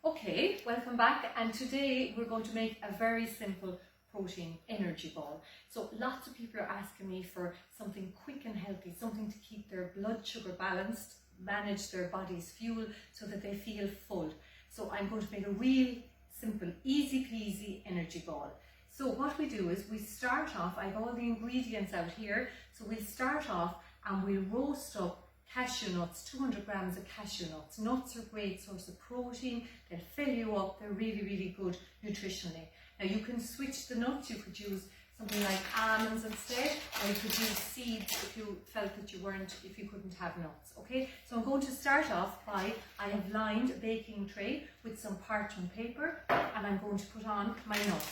Okay, welcome back, and today we're going to make a very simple protein energy ball. So lots of people are asking me for something quick and healthy, something to keep their blood sugar balanced, manage their body's fuel so that they feel full. So I'm going to make a real simple, easy peasy energy ball. So what we do is we start off, I have all the ingredients out here, so we'll start off and we'll roast up cashew nuts, 200 grams of cashew nuts. Nuts are a great source of protein, they'll fill you up, they're really good nutritionally. Now you can switch the nuts, you could use something like almonds instead, or you could use seeds if you felt that if you couldn't have nuts, okay? So I'm going to start off by, I have lined a baking tray with some parchment paper, and I'm going to put on my nuts.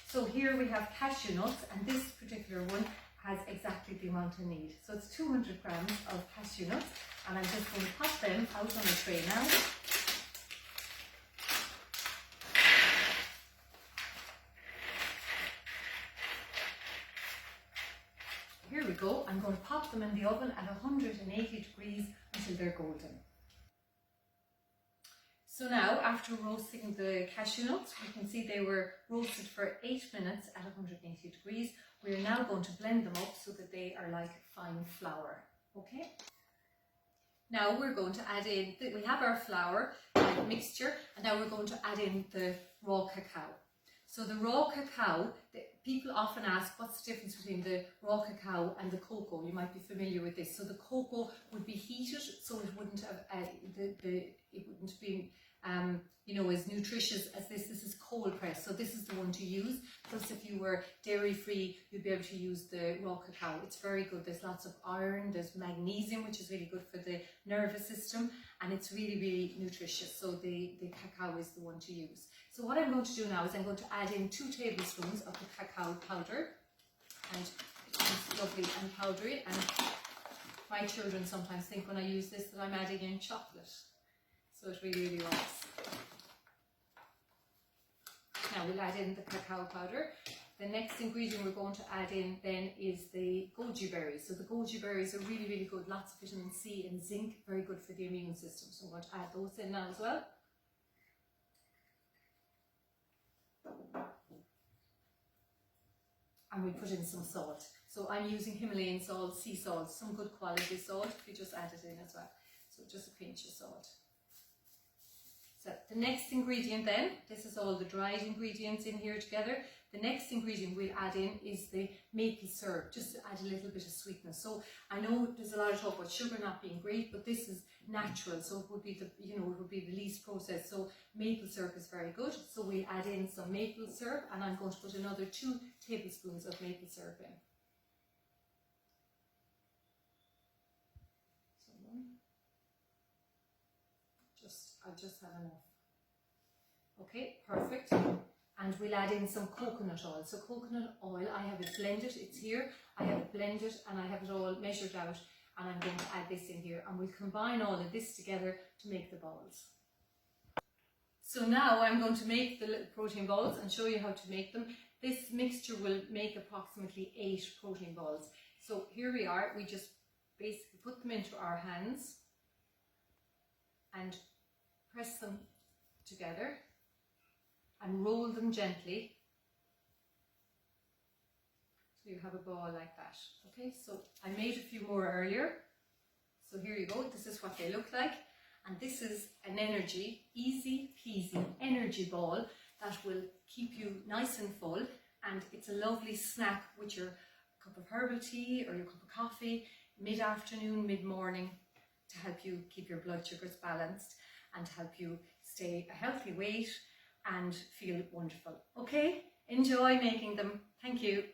So here we have cashew nuts, and this particular one has exactly the amount I need. So it's 200 grams of cashew nuts, and I'm just going to pop them out on the tray now. Here we go. I'm going to pop them in the oven at 180 degrees until they're golden. So now, after roasting the cashew nuts, you can see they were roasted for 8 minutes at 180 degrees. We are now going to blend them up so that they are like fine flour, okay? Now we're going to add in, we have our flour mixture, and now we're going to add in the raw cacao. So the raw cacao, people often ask what's the difference between the raw cacao and the cocoa. You might be familiar with this. So the cocoa would be heated, so it wouldn't have it wouldn't be as nutritious as this. This is cold pressed, so this is the one to use. Plus, if you were dairy free, you'd be able to use the raw cacao. It's very good. There's lots of iron, there's magnesium, which is really good for the nervous system, and it's really nutritious. So the cacao is the one to use. So what I'm going to do now is I'm going to add in 2 tablespoons of the cacao powder, and it's lovely and powdery. And my children sometimes think when I use this that I'm adding in chocolate. So it really works. Now we'll add in the cacao powder. The next ingredient we're going to add in then is the goji berries. So the goji berries are really good, lots of vitamin C and zinc, very good for the immune system. So I'm going to add those in now as well. And we put in some salt. So I'm using Himalayan salt, sea salt, some good quality salt. We just add it in as well. So just a pinch of salt. So the next ingredient then, this is all the dried ingredients in here together. The next ingredient we'll add in is the maple syrup, just to add a little bit of sweetness. So I know there's a lot of talk about sugar not being great, but this is natural, so it would be the least processed. So maple syrup is very good. So we'll add in some maple syrup, and I'm going to put another 2 tablespoons of maple syrup in. I'll just have enough. Okay, perfect. And we'll add in some coconut oil. So coconut oil, I have it blended, it's here. I have it blended and I have it all measured out, and I'm going to add this in here, and we'll combine all of this together to make the balls. So now I'm going to make the little protein balls and show you how to make them. This mixture will make approximately 8 protein balls. So here we are, we just basically put them into our hands and press them together and roll them gently, so you have a ball like that. Okay, so I made a few more earlier, so here you go. This is what they look like, and this is an easy peasy energy ball that will keep you nice and full, and it's a lovely snack with your cup of herbal tea or your cup of coffee, mid-afternoon, mid-morning, to help you keep your blood sugars balanced and help you stay a healthy weight and feel wonderful. Okay, enjoy making them. Thank you.